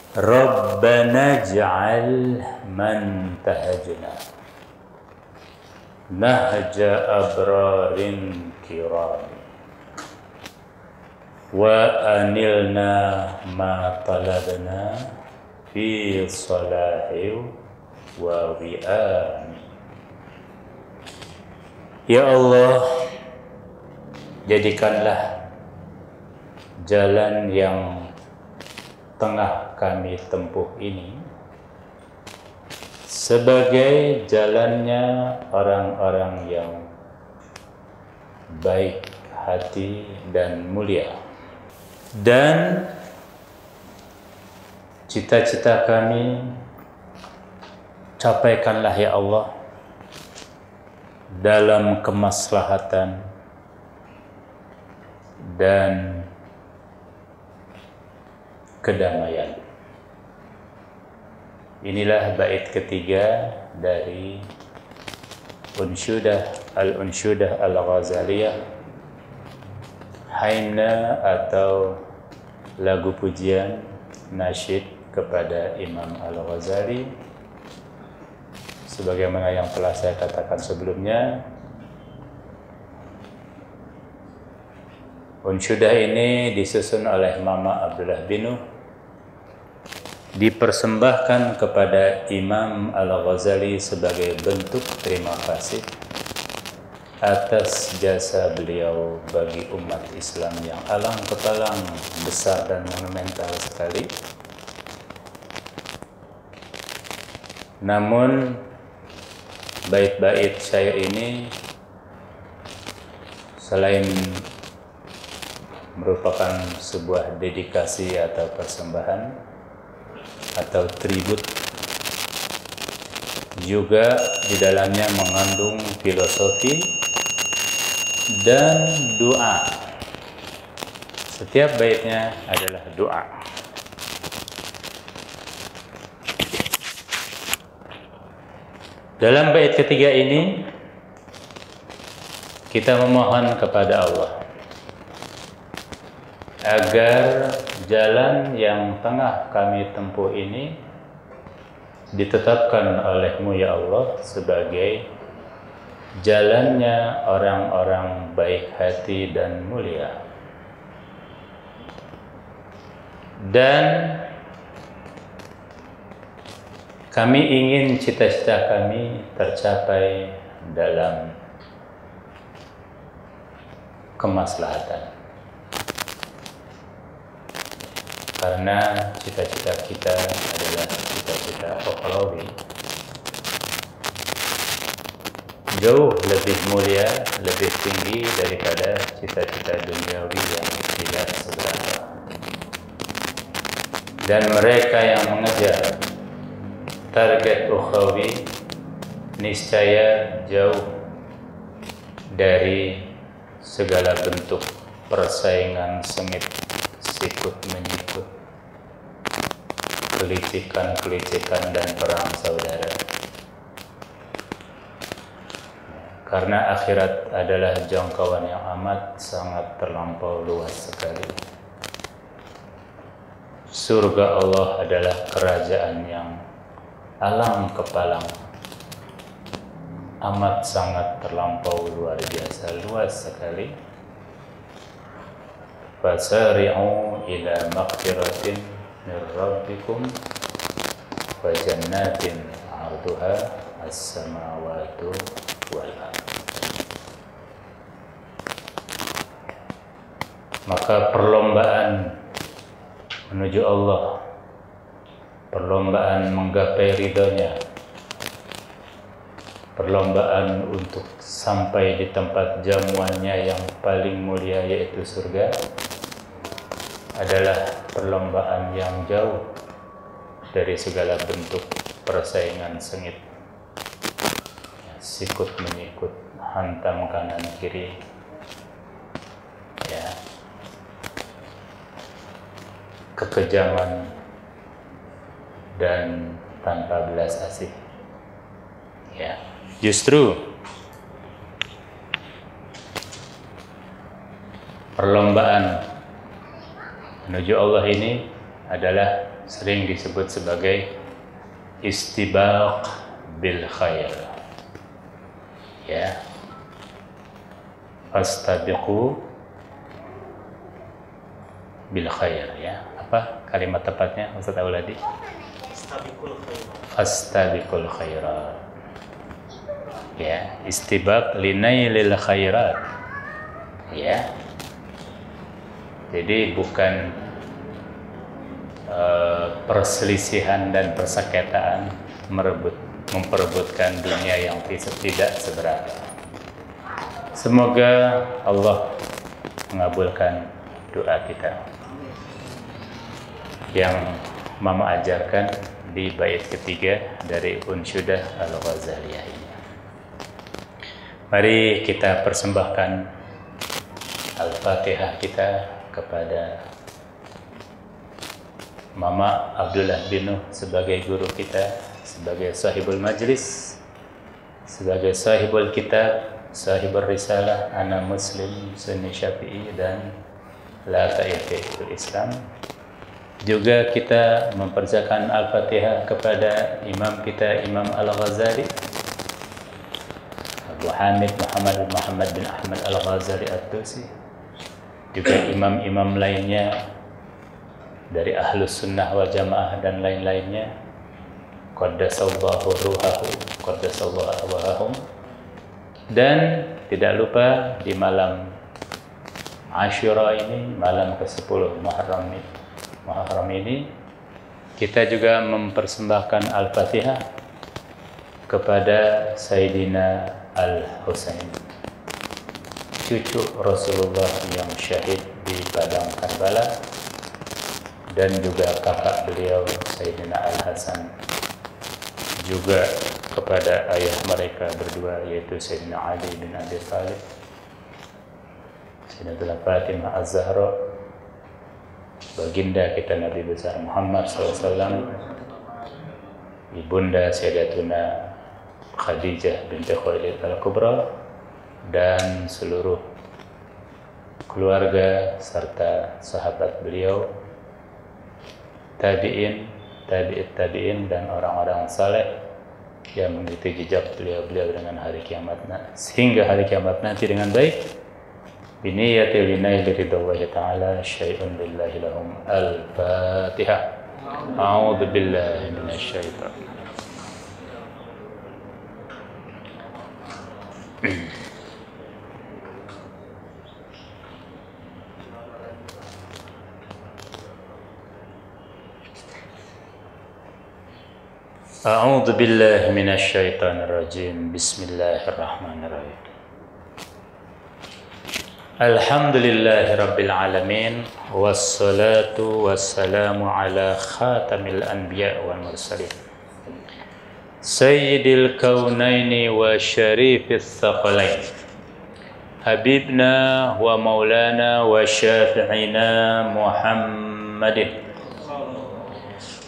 Rabbana ij'al man tahajna nahja abrarin kirami wa anilna ma talabna fi salahi wa wi'ami. Ya Allah, jadikanlah jalan yang tengah kami tempuh ini sebagai jalannya orang-orang yang baik hati dan mulia, dan cita-cita kami capaikanlah ya Allah dalam kemaslahatan dan kedamaian. Inilah bait ketiga dari Al-Unshudah Al-Ghazaliyah, himna atau lagu pujian nasyid kepada Imam Al-Ghazali. Sebagaimana yang telah saya katakan sebelumnya, Unshudah ini disusun oleh Mama Abdullah bin Nuh, dipersembahkan kepada Imam Al-Ghazali sebagai bentuk terima kasih atas jasa beliau bagi umat Islam yang alang kepalang, besar dan monumental sekali. Namun bait-bait syair ini selain merupakan sebuah dedikasi atau persembahan atau tribut, juga di dalamnya mengandung filosofi dan doa. Setiap baitnya adalah doa. Dalam bait ketiga ini kita memohon kepada Allah agar jalan yang tengah kami tempuh ini ditetapkan oleh-Mu ya Allah sebagai jalannya orang-orang baik hati dan mulia, dan kami ingin cita-cita kami tercapai dalam kemaslahatan. Karena cita-cita kita adalah cita-cita ukhrawi, jauh lebih mulia, lebih tinggi daripada cita-cita duniawi yang tidak seberapa. Dan mereka yang mengejar target ukhrawi niscaya jauh dari segala bentuk persaingan sengit, sikut menyikut, kelicikan dan perang saudara. Karena akhirat adalah jangkauan yang amat sangat terlampau luas sekali. Surga Allah adalah kerajaan yang alang kepalang, amat sangat terlampau luar biasa luas sekali. Fasari'u ila maghfiratin min rabbikum wa jannatin 'arduha as-samawati wal ardh. Maka perlombaan menuju Allah, perlombaan menggapai ridhonya, perlombaan untuk sampai di tempat jamuannya yang paling mulia yaitu surga, adalah perlombaan yang jauh dari segala bentuk persaingan sengit, sikut menyikut, hantam kanan kiri, ya, kekejaman dan tanpa belas asih. Ya, justru perlombaan menuju Allah ini adalah sering disebut sebagai istibaq bil khair. Ya. Fastabiqu bil khair, ya. Apa kalimat tepatnya Ustaz Auladi? Fastabiqul khairat. Ya, istibaq linailil khairat. Ya. Jadi bukan perselisihan dan persengketaan memperebutkan dunia yang tidak seberapa. Semoga Allah mengabulkan doa kita yang Mama ajarkan di bait ketiga dari Unshudah Al-Ghazaliyah ini. Mari kita persembahkan Al-Fatihah kita kepada Mama Abdullah bin Nuh sebagai guru kita, sebagai sahibul majlis, sebagai sahibul kitab, sahibul risalah, ana muslim, sunni syafi'i, dan la ta'ifil Islam. Juga kita mempercayakan Al-Fatihah kepada imam kita, Imam Al-Ghazali, Abu Hamid Muhammad bin Ahmad Al-Ghazali Ad-Dusi. Juga imam-imam lainnya dari Ahlus Sunnah wal Jamaah dan lain-lainnya. Qaddasallahu ruhahu, qaddasallahu arwahahum. Dan tidak lupa di malam Asyura ini, malam ke-10 Muharram ini, kita juga mempersembahkan Al-Fatihah kepada Sayyidina Al-Husain, cucu Rasulullah yang syahid di Padang Karbala, dan juga kakak beliau Sayyidina Al-Hasan, juga kepada ayah mereka berdua yaitu Sayyidina Ali bin Abi Thalib, Sayyidatul Fatimah Az-Zahra, baginda kita Nabi besar Muhammad SAW, ibunda Sayyidatuna Khadijah binti Khuwailid Al-Kubra, dan seluruh keluarga serta sahabat beliau, tabi'in, tabi'in, dan orang-orang saleh yang mengikuti jejak beliau dengan hari kiamat sehingga hari kiamat nanti dengan baik. Biniyati linaili ridallahi ta'ala syai'un lillahi lahum. Al-Fatihah. A'udzu billahi minasyaitan. A'udzu billahi minasyaitonir rajim. Bismillahirrahmanirrahim. Alhamdulillahi rabbil alamin, wassalatu wassalamu ala khatamil anbiya wal mursalin, sayyidil kaunaini wa syarifis thaqalain, habibna wa maulana wa syafi'ina Muhammadin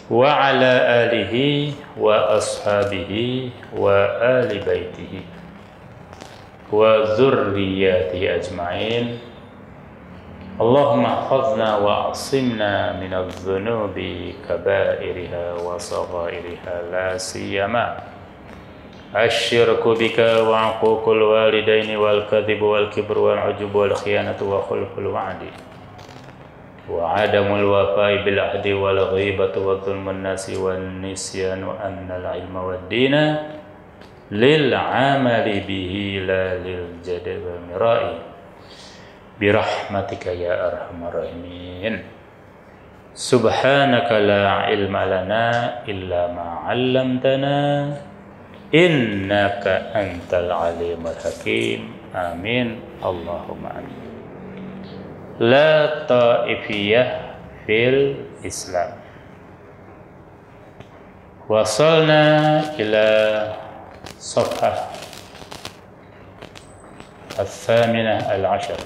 wa ala alihi wa ashabihi wa ali baitihi wa dzurriyyatihi ajma'in. Allahumma ihfazna wa asimna minadz dzunubi kaba'iriha wa saghairiha, la siyama asyirku bika wa aququl walidaini wal kadhibu wal kibru wal ujubu wal khiyanatu wa khulful wa'di wa adamul wafa'i bil ahdi wal ghibatu wa dhulmun nasi wan nisyanu annal ilma wad dina lil amali bihi la lil jadi wa mirai birahmatika ya arhamar rahimin. Subhanaka la ilma lana illa ma 'allamtana innaka antal alimul hakim. Amin. Allahumma amin. La ta'ifiyah fil Islam. Wasalna ila Safhah Al-Thaminah Al-Ashar,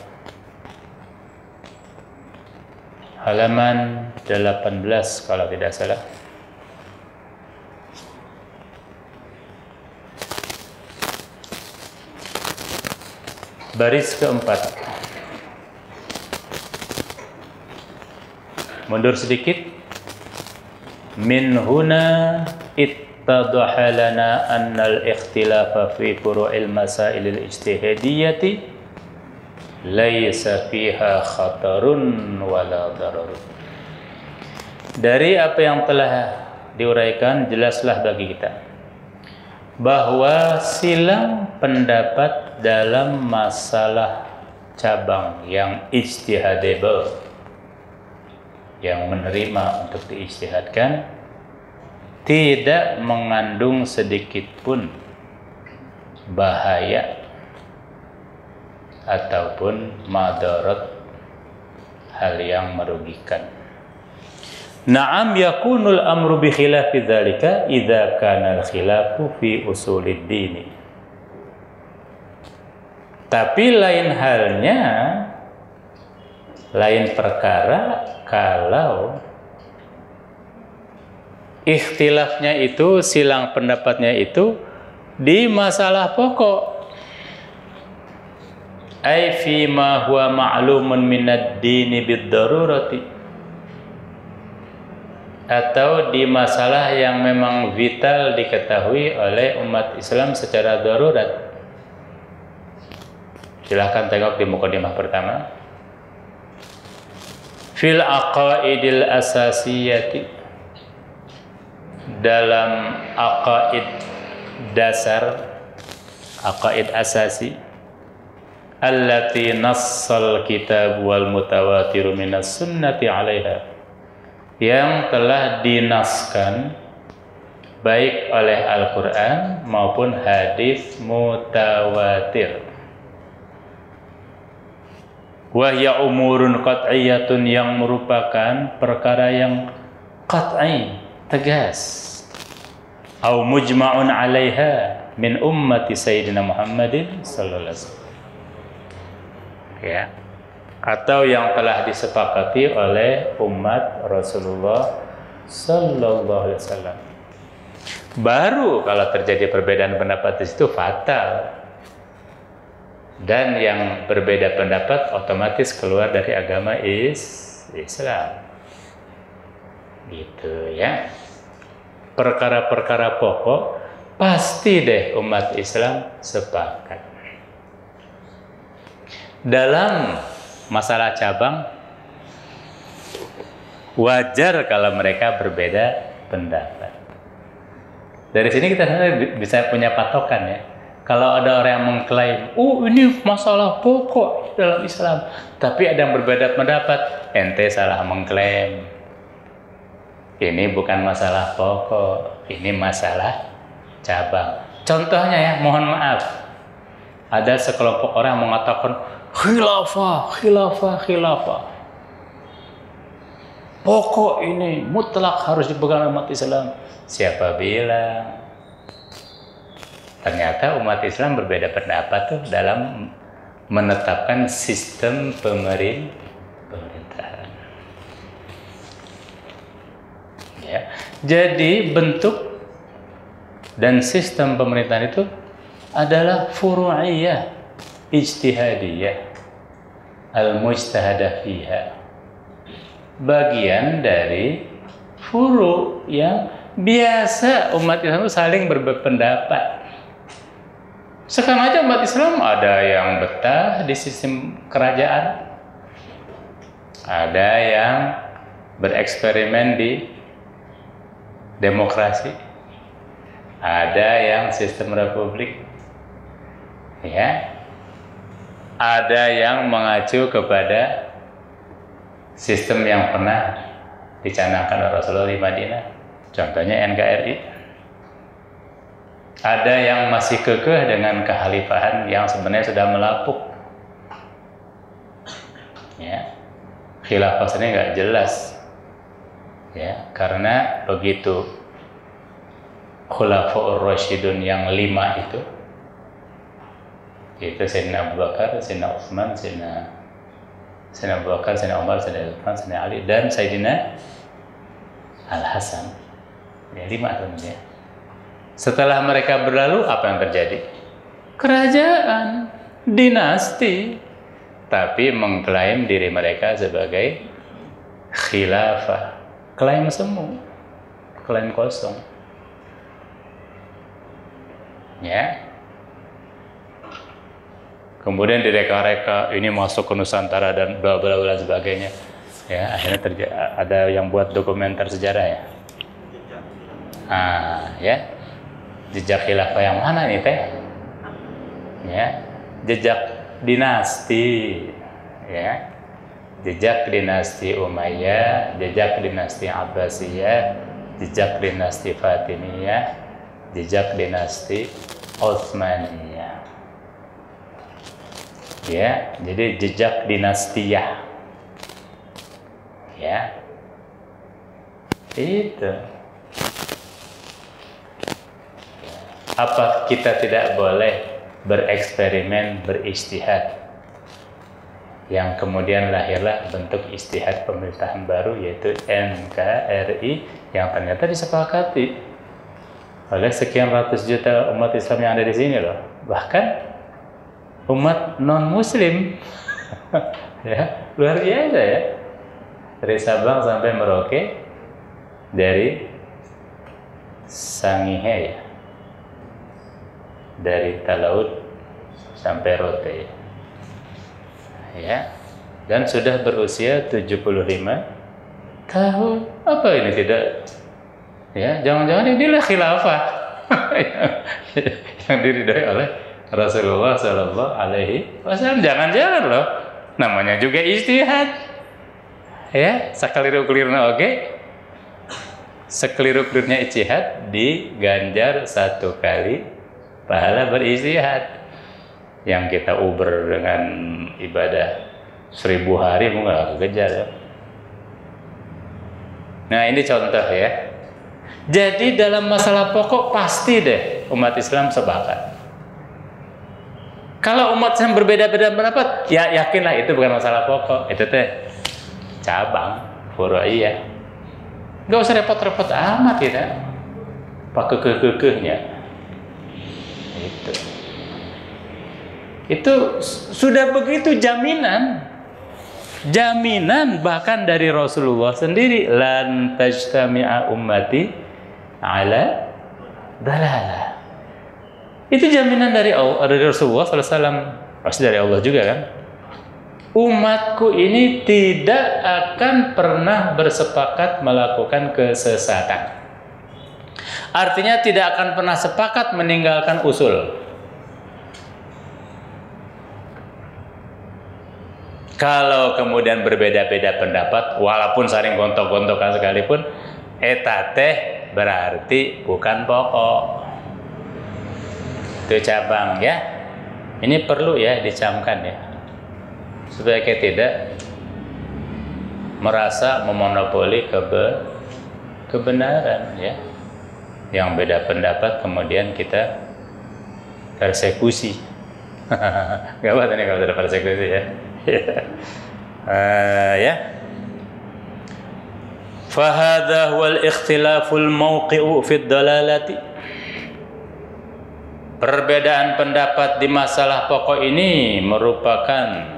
halaman 18 kalau tidak salah. Baris keempat. Mundur sedikit. min huna ittadaha lana anna al-ikhtilafa fi furu'il masail al-ijtihadiyyati laisa fiha khatarun wala dararun. Dari apa yang telah diuraikan, jelaslah bagi kita bahwa silang pendapat dalam masalah cabang yang ijtihadable, yang menerima untuk diijtihadkan, tidak mengandung sedikit pun bahaya ataupun madarat, hal yang merugikan. Na'am yakunul amru bi khilafi dzalika idza kana al-khilafu fi usulid dini. Tapi lain halnya, lain perkara kalau ikhtilafnya itu, silang pendapatnya itu di masalah pokok. Ai fi ma huwa ma'lumun minad dini bid-darurati. Atau di masalah yang memang vital diketahui oleh umat Islam secara darurat. Silahkan tengok di mukadimah pertama. Fil aqaidil asasiyati, dalam aqaid dasar, aqaid asasi, allati nassal kitab wal mutawatiru minas sunnati 'alaiha, yang telah dinaskan baik oleh Al-Quran maupun hadis mutawatir. Wahya umurun qat'iyatun, yang merupakan perkara yang qat'i, tegas. Au mujma'un 'alaiha min ummati Sayyidina Muhammadin sallallahu alaihi wasallam. Ya. Atau yang telah disepakati oleh umat Rasulullah sallallahu alaihi wasallam. Baru kalau terjadi perbedaan pendapat di situ fatal. Dan yang berbeda pendapat otomatis keluar dari agama Islam. Gitu ya. Perkara-perkara pokok pasti deh umat Islam sepakat. Dalam masalah cabang, wajar kalau mereka berbeda pendapat. Dari sini kita bisa punya patokan ya. Kalau ada orang yang mengklaim, ini masalah pokok dalam Islam, tapi ada yang berbeda pendapat, ente salah mengklaim. Ini bukan masalah pokok, ini masalah cabang. Contohnya ya, mohon maaf, ada sekelompok orang yang mengatakan khilafah. Pokok ini mutlak harus dipegang umat Islam. Siapa bilang? Ternyata umat Islam berbeda pendapat tuh dalam menetapkan sistem pemerintahan. Ya. Jadi bentuk dan sistem pemerintahan itu adalah furu'iyah, ijtihadiyah, al-mujtahadah fiha. Bagian dari furu yang biasa umat Islam itu saling berpendapat. Sekarang aja umat Islam ada yang betah di sistem kerajaan, ada yang bereksperimen di demokrasi, ada yang sistem republik, ya, ada yang mengacu kepada sistem yang pernah dicanangkan oleh Rasulullah di Madinah, contohnya NKRI. Ada yang masih kekeh dengan kekhalifahan yang sebenarnya sudah melapuk. Ya, khilafah ini nggak jelas. Ya, karena begitu Khulafaur Rasyidun yang 5 itu, yaitu Sayyidina Abu Bakar, Sayyidina Utsman, Sayyidina Abu Bakar, Sayyidina Umar, Sayyidina Utsman, Sayyidina Ali, dan Sayyidina Al-Hasan. Ya, 5 tentunya. Setelah mereka berlalu, apa yang terjadi? Kerajaan, dinasti, tapi mengklaim diri mereka sebagai khilafah. Klaim semu. klaim kosong. Ya. Kemudian direka-reka ini masuk ke Nusantara dan bla bla bla sebagainya. Ya, akhirnya ada yang buat dokumenter sejarah ya. Ya. Jejak khilafah yang mana nih teh? Ya. Jejak dinasti. Ya. Jejak dinasti Umayyah, jejak dinasti Abbasiyah, jejak dinasti Fatimiyah, jejak dinasti Utsmaniyah. Ya, jadi jejak dinastiyah. Ya. Itu. Apa kita tidak boleh bereksperimen, berijtihad? Yang kemudian lahirlah bentuk ijtihad pemerintahan baru, yaitu NKRI, yang ternyata disepakati oleh sekian ratus juta umat Islam yang ada di sini loh. Bahkan umat non-muslim. Ya, luar biasa ya. Dari Sabang sampai Merauke, dari Sangihe ya, dari Talaud sampai Rote ya, dan sudah berusia 75 tahun. Apa ini tidak ya, jangan-jangan inilah khilafah yang diridhoi oleh Rasulullah Sallallahu Alaihi Wasallam. Jangan-jangan loh, namanya juga ijtihad ya, sekeliru-kelirna oke. Sekeliru-kelirnya ijtihad diganjar 1 kali pahala berijtihad. Yang kita uber dengan ibadah 1000 hari mungkin nggak kejar ya. Nah ini contoh ya. Jadi dalam masalah pokok pasti deh umat Islam sepakat. Kalau umat Islam berbeda-beda pendapat, ya yakinlah itu bukan masalah pokok, itu teh cabang, furu'iyah. Gak usah repot-repot amat ya, pakai kekeh-kekehnya. Itu sudah begitu jaminan bahkan dari Rasulullah sendiri, lan tajtami'a ummati ala dalalah. Itu jaminan dari Rasulullah SAW, pasti dari Allah juga kan. Umatku ini tidak akan pernah bersepakat melakukan kesesatan. Artinya tidak akan pernah sepakat meninggalkan usul. Kalau kemudian berbeda-beda pendapat, walaupun saling gontok-gontokan sekalipun, eta teh berarti bukan pokok. Itu cabang ya. Ini perlu ya dicamkan ya, supaya kita tidak merasa memonopoli kebenaran ya. Yang beda pendapat kemudian kita persekusi. Gak apa nih kalau ada persekusi ya. Ya. Fahadha huwal ikhtilaful mawqi'u fid dalalati. Perbedaan pendapat di masalah pokok ini merupakan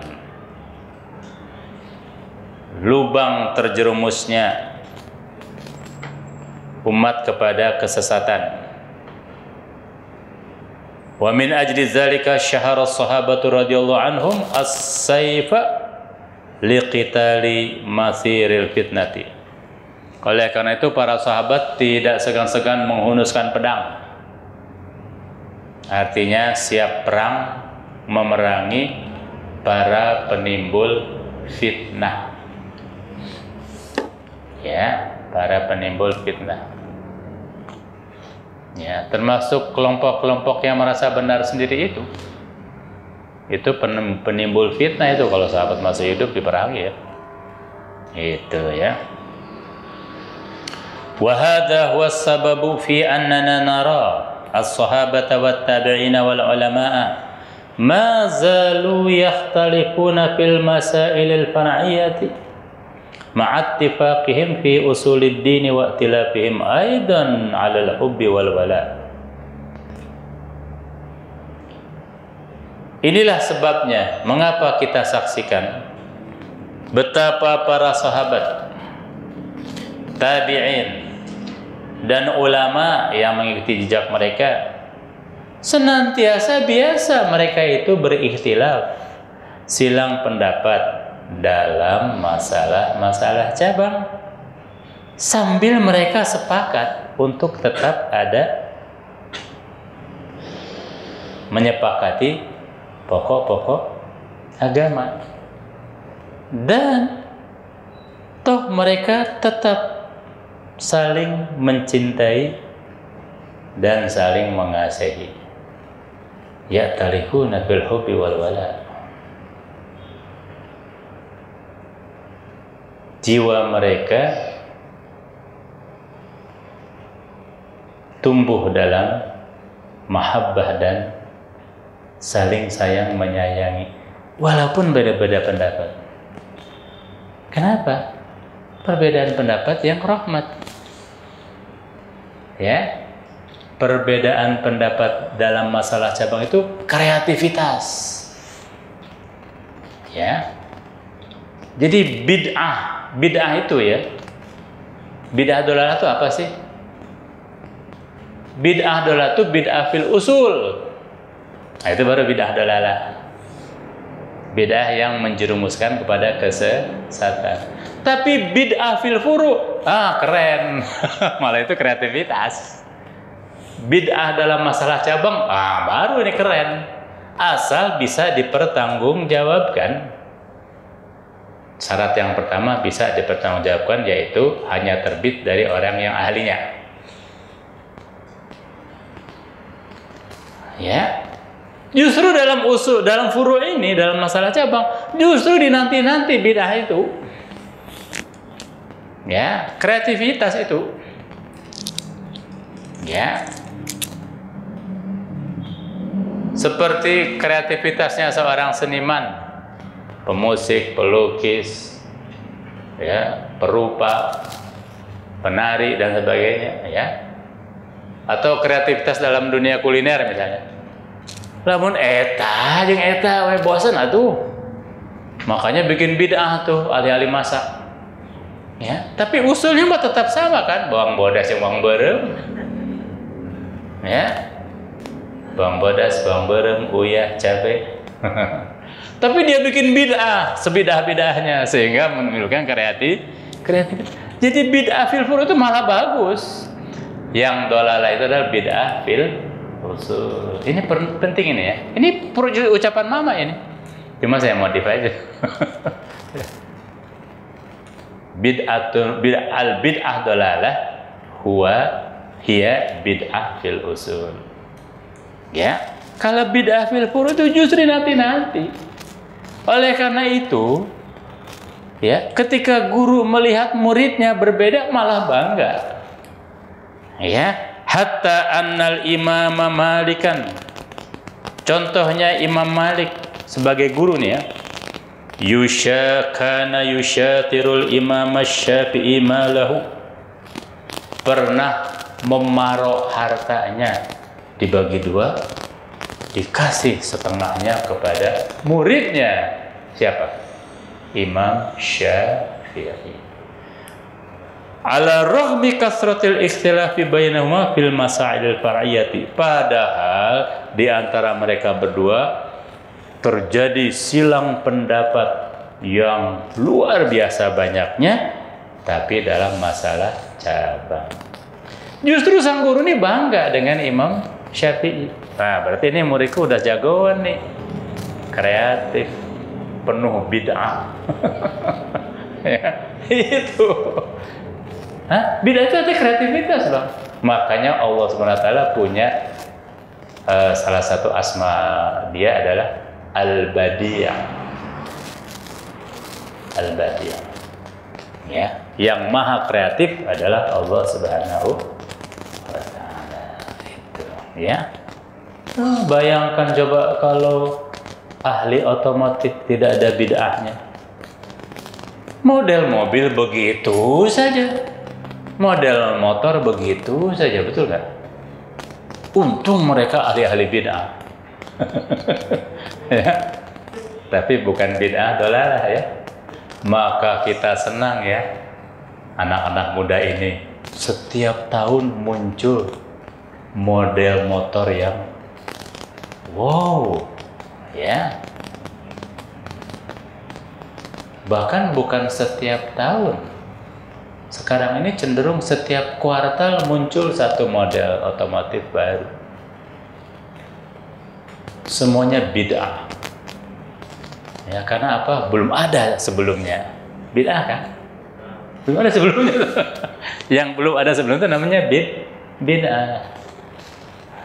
lubang terjerumusnya umat kepada kesesatan. Wa min ajli dzalika syahara as-sahabatu radhiyallahu anhum as-sayfa liqitali masiril fitnati. Oleh karena itu para sahabat tidak segan-segan menghunuskan pedang. Artinya siap perang memerangi para penimbul fitnah. Ya, para penimbul fitnah. Ya, termasuk kelompok-kelompok yang merasa benar sendiri itu. Itu penimbul fitnah itu, kalau sahabat masih hidup diperangi ya. Itu ya. Wa hadha huwa as-sababu fi annana nara as-sahabata wat-tabi'ina wal ulama'a ma zalu yakhtalifuna fil masailil far'iyyati ma'attifaqihim fi usulid dini wa ikhtilafihim aidan 'alal hubbi wal wala. Inilah sebabnya mengapa kita saksikan betapa para sahabat, tabi'in dan ulama yang mengikuti jejak mereka senantiasa biasa mereka itu berikhtilaf, silang pendapat dalam masalah-masalah cabang, sambil mereka sepakat untuk tetap ada menyepakati pokok-pokok agama. Dan toh mereka tetap saling mencintai dan saling mengasihi. Ya'talihuna bil hubbi wal wala. Jiwa mereka tumbuh dalam mahabbah dan saling sayang menyayangi walaupun beda-beda pendapat. Kenapa? Perbedaan pendapat yang rahmat. Ya. Perbedaan pendapat dalam masalah cabang itu kreativitas. Ya. Jadi bid'ah itu ya. Bid'ah dolalah itu apa sih? Bid'ah dolalah itu bid'ah fil usul. Nah, itu baru bid'ah dolalah. Bid'ah yang menjerumuskan kepada kesesatan. Tapi bid'ah fil furu', keren. Malah itu kreativitas. Bid'ah dalam masalah cabang, baru ini keren. Asal bisa dipertanggungjawabkan. Syarat yang pertama bisa dipertanggungjawabkan, yaitu hanya terbit dari orang yang ahlinya. Ya. Justru dalam usul, dalam furu' ini, dalam masalah cabang, justru dinanti-nanti bid'ah itu. Ya, kreativitas itu. Ya. Seperti kreativitasnya seorang seniman, pemusik, pelukis, ya, perupa, penari dan sebagainya, ya. Atau kreativitas dalam dunia kuliner misalnya. Lamun eta jeung eta we bosen atuh. Makanya bikin bid'ah tuh ahli-ahli masak. Ya, tapi usulnya mah tetap sama kan, bawang bodas yang bawang berem. Ya. Bawang bodas, bawang berem, uyah, cabai. Tapi dia bikin bid'ah, sebidah-bidahnya sehingga menimbulkan kreativitas. Jadi bid'ah fil furu' itu malah bagus. Yang dolalah itu adalah bid'ah fil usul. Ini penting ini ya. Ini ucapan mama ini. Cuma saya modif aja. Bid'ah dolalah hiya bid'ah fil usul. Ya, kalau bid'ah fil furu' itu justru nanti. Oleh karena itu, ya, ketika guru melihat muridnya berbeda malah bangga. Ya, hatta annal imama Malikan. Contohnya Imam Malik sebagai guru nih ya. Kana yusyatirul imam Syafi'i malahu. Pernah memarok hartanya dibagi dua, dikasih setengahnya kepada muridnya. Siapa? Imam Syafi'i. Ala rahmi kasratil ikhtilafi bainahuma fil masailil far'iyati. Padahal di antara mereka berdua terjadi silang pendapat yang luar biasa banyaknya, tapi dalam masalah cabang. Justru sang guru ini bangga dengan Imam Syafi'i. Nah, berarti ini muridku udah jagoan nih. Kreatif, penuh bid'ah. Ya, itu. Bid'ah itu artinya kreativitas loh. Makanya Allah SWT punya salah satu asma dia adalah Al-Badi'. Al-Badi'. Ya, yang maha kreatif adalah Allah Subhanahu wa Ta'ala. Itu, ya. Bayangkan coba kalau ahli otomotif tidak ada bid'ahnya. Model mobil begitu saja. Model motor begitu saja, betul nggak? Untung mereka ahli-ahli bid'ah. Ya. Tapi bukan bid'ah dolalah ya. Maka kita senang ya, anak-anak muda ini setiap tahun muncul model motor yang wow, ya. Bahkan bukan setiap tahun. Sekarang ini cenderung setiap kuartal muncul satu model otomotif baru. Semuanya bid'ah. Ya, karena apa? Belum ada sebelumnya. Bid'ah kan? Belum ada sebelumnya. Yang belum ada sebelumnya itu namanya bid'ah.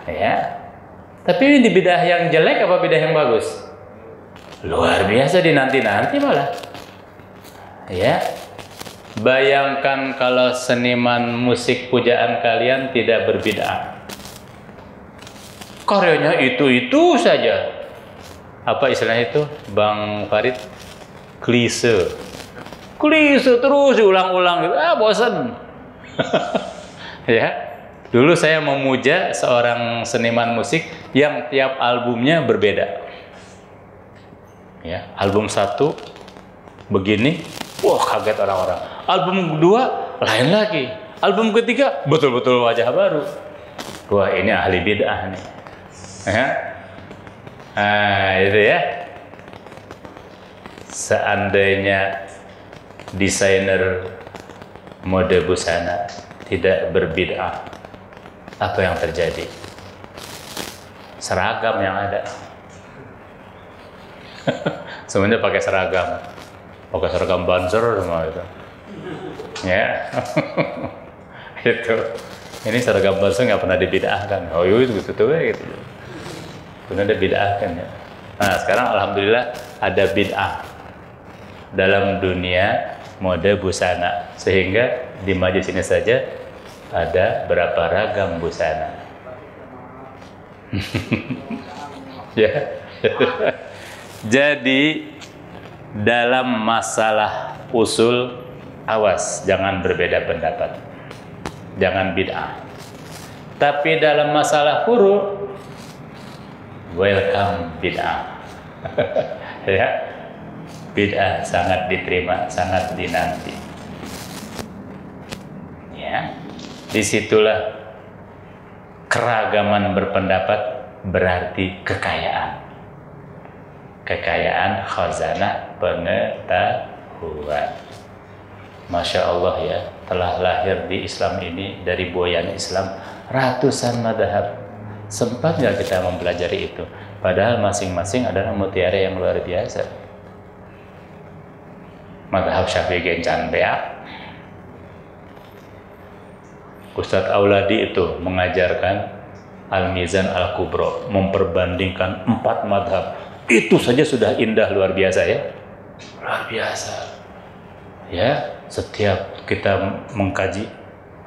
Ya. Tapi ini di bid'ah yang jelek apa bid'ah yang bagus? Luar biasa, dinanti-nanti malah. Ya. Bayangkan kalau seniman musik pujaan kalian tidak berbid'ah. Karyanya itu saja. Apa istilahnya itu, Bang Farid? Klise terus diulang-ulang gitu. Bosan. Ya. Dulu saya memuja seorang seniman musik yang tiap albumnya berbeda. Ya, album 1 begini, wah kaget orang-orang. Album 2 lain lagi. Album ketiga betul-betul wajah baru. Wah, ini ahli bid'ah nih. Ya. Itu ya. Seandainya desainer mode busana tidak berbid'ah, apa yang terjadi? Seragam yang ada. Semuanya pakai seragam Banser semua itu. Ya. Itu. Ini seragam Banser nggak pernah dibid'ahkan. Oh itu gitu gitu. Benar ada bid'ah kan ya. Nah sekarang alhamdulillah ada bid'ah dalam dunia mode busana, sehingga di majelis ini saja ada berapa ragam busana. Ya. Jadi dalam masalah usul, awas jangan berbeda pendapat, jangan bid'ah. Tapi dalam masalah furu, welcome bid'ah. Ya, bid'ah sangat diterima, sangat dinanti. Ya, disitulah keragaman berpendapat berarti kekayaan khazanah pengetahuan. Masya Allah ya, telah lahir di Islam ini, dari buayan Islam, ratusan madhab. Sempat nggak kita mempelajari itu? Padahal masing-masing adalah mutiara yang luar biasa. Madhab Syafi'i gencan beak. Ustadz Auladi itu mengajarkan Al-Mizan Al-Kubro, memperbandingkan 4 madhab. Itu saja sudah indah, luar biasa ya. Luar biasa. Ya, setiap kita mengkaji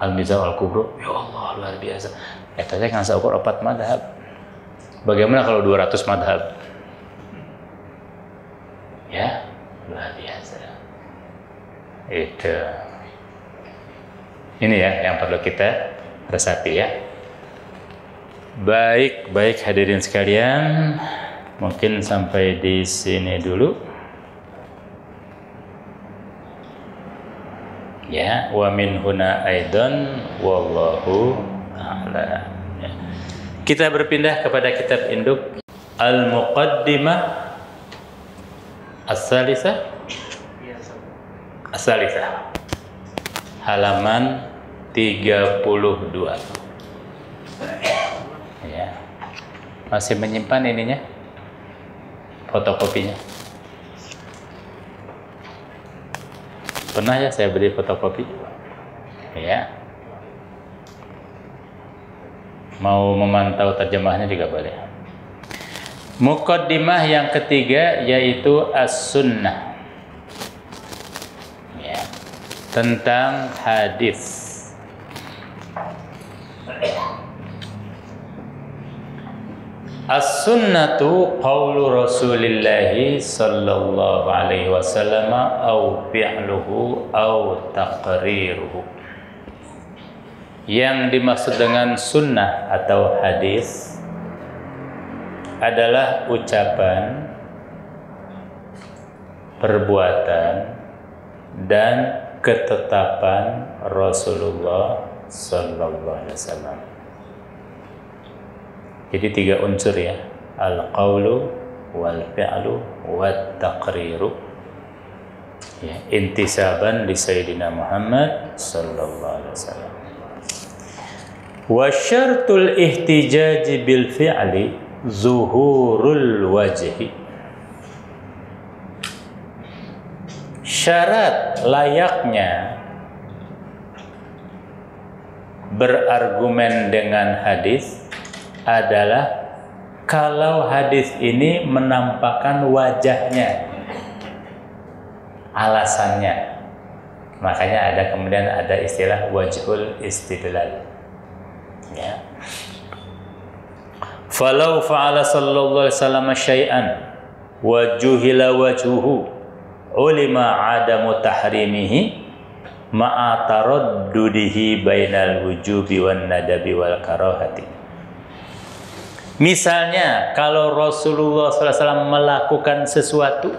Al-Mizan Al-Kubro, ya Allah luar biasa. Tadi kan saya ukur 4 madhab. Bagaimana kalau 200 madhab? Ya, luar biasa. Itu. Ini ya yang perlu kita resapi ya. Baik hadirin sekalian, mungkin sampai di sini dulu. Ya, wa min huna aidan wallahu a'lam. Ya. Kita berpindah kepada kitab induk Al-Muqaddimah As-Salisah. Halaman 32. Ya. Masih menyimpan ininya? Fotokopinya. Pernah ya saya beli fotokopi? Ya. Mau memantau terjemahnya juga boleh. Muqaddimah yang ketiga yaitu As-Sunnah. Ya. Tentang hadis. As-sunnatu qawlu Rasulillahi sallallahu alaihi wasallam au fi'luhu au taqriruhu. Yang dimaksud dengan sunnah atau hadis adalah ucapan, perbuatan, dan ketetapan Rasulullah sallallahu alaihi wasallam. Jadi 3 unsur ya, al-qaulu wal fi'lu wat taqriru. Ya, intisaban li Sayyidina Muhammad sallallahu alaihi wasallam. Wa syartul ihtijaj bil fi'li zuhurul wajhi. Syarat layaknya berargumen dengan hadis adalah kalau hadis ini menampakkan wajahnya, alasannya. Makanya kemudian ada istilah wajhul istidlal. Ya. Falau fa'ala sallallahu alaihi wasallam syai'an wa juhila wajhuhu ulima adamu tahrimihi ma'a taraddudihi bainal wujubi wan nadabi wal karahati. Misalnya kalau Rasulullah SAW melakukan sesuatu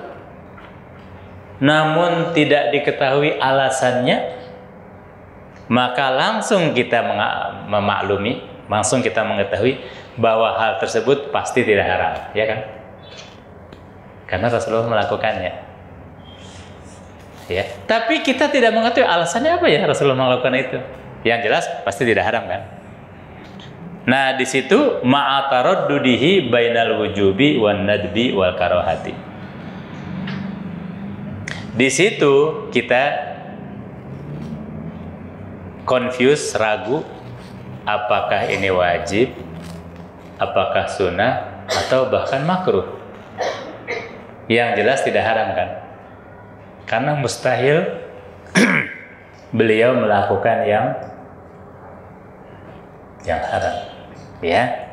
namun tidak diketahui alasannya, maka langsung kita memaklumi, langsung kita mengetahui bahwa hal tersebut pasti tidak haram, ya kan? Karena Rasulullah melakukannya. Ya, tapi kita tidak mengetahui alasannya apa ya Rasulullah melakukan itu. Yang jelas pasti tidak haram kan? Nah, di situ ma'ataraddudihi bainal wujubi wan nadbi wal karahati. Di situ kita confuse, ragu apakah ini wajib, apakah sunnah atau bahkan makruh. Yang jelas tidak haram kan? Karena mustahil beliau melakukan yang haram. Ya.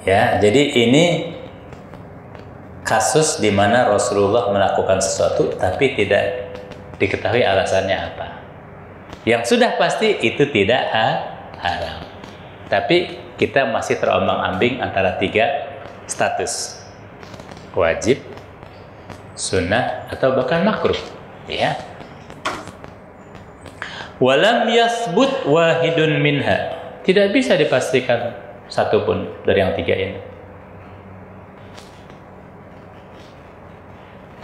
Ya, jadi ini kasus di mana Rasulullah melakukan sesuatu tapi tidak diketahui alasannya apa. Yang sudah pasti itu tidak haram. Tapi kita masih terombang-ambing antara 3 status. Wajib, sunnah, atau bahkan makruh, ya. Walam yasbut wahidun minha. Tidak bisa dipastikan satu pun dari yang 3 ini.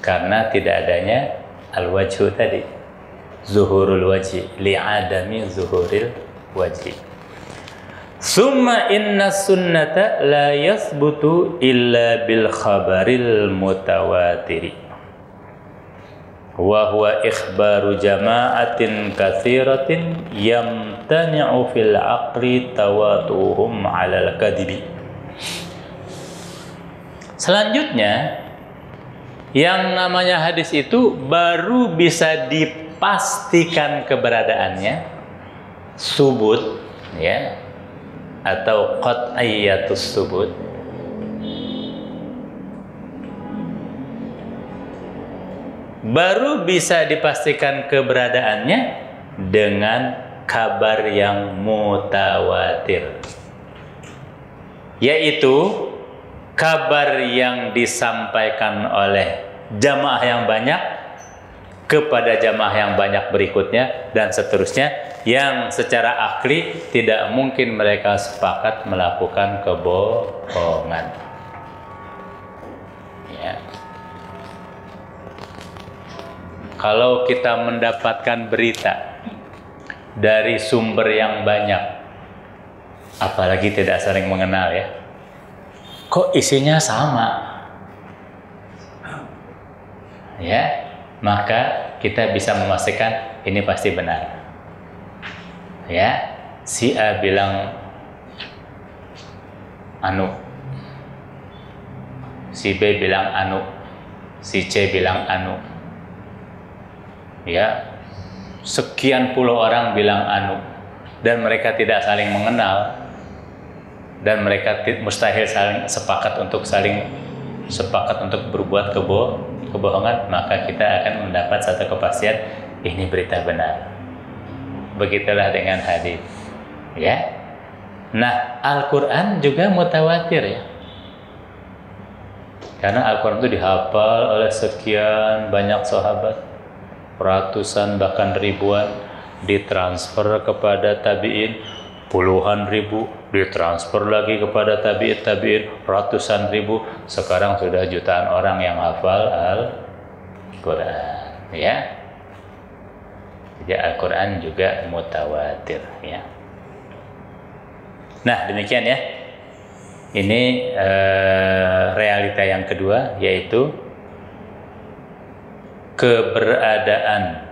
Karena tidak adanya al-wajhu tadi. Zuhurul wajhi li'adami zuhuril wajhi. Summa inna sunnata la yasbutu illa bil khabaril mutawatiri wa huwa ikhbaru jama'atin katsiratin yamtani'u fil aqli tawatuhum 'alal kadibi. Selanjutnya, yang namanya hadis itu baru bisa dipastikan keberadaannya, subut, ya, atau qat'iyatus subut, baru bisa dipastikan keberadaannya dengan kabar yang mutawatir, yaitu kabar yang disampaikan oleh jamaah yang banyak kepada jamaah yang banyak berikutnya dan seterusnya, yang secara akli tidak mungkin mereka sepakat melakukan kebohongan. Ya. Kalau kita mendapatkan berita dari sumber yang banyak, apalagi tidak saling mengenal, ya, kok isinya sama, ya, maka kita bisa memastikan ini pasti benar. Ya, si A bilang anu, si B bilang anu, si C bilang anu. Ya, sekian puluh orang bilang anu, dan mereka tidak saling mengenal, dan mereka mustahil saling sepakat untuk berbuat kebohongan, maka kita akan mendapat satu kepastian ini berita benar. Begitulah dengan hadis, ya. Nah, Al-Quran juga mutawatir, ya. Karena Al-Quran itu dihafal oleh sekian banyak sahabat, ratusan bahkan ribuan, ditransfer kepada tabi'in, puluhan ribu, ditransfer lagi kepada tabi'in, ratusan ribu, sekarang sudah jutaan orang yang hafal Al-Quran, ya. Jadi Al-Quran juga mutawatir, ya. Nah, demikian ya. Ini realita yang kedua, yaitu keberadaan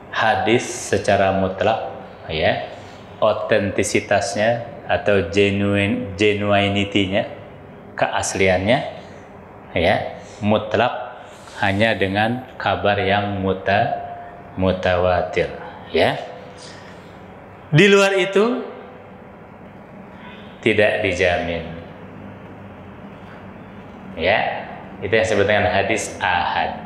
hadis secara mutlak, ya, otentisitasnya atau genuinity-nya, keasliannya, ya, mutlak hanya dengan kabar yang mutawatir, ya. Di luar itu tidak dijamin, ya. Itu yang disebut dengan hadis ahad,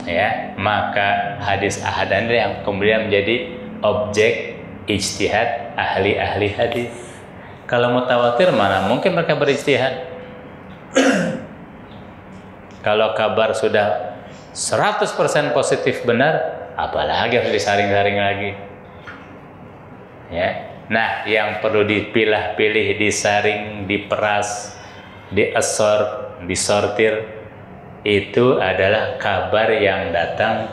ya. Maka hadis ahad ini yang kemudian menjadi objek ijtihad ahli-ahli hadis. Kalau mutawatir mana mungkin mereka berijtihad. Kalau kabar sudah 100% positif benar, apalagi harus disaring-saring lagi, ya. Nah, yang perlu dipilah-pilih, disaring, diperas, disortir, itu adalah kabar yang datang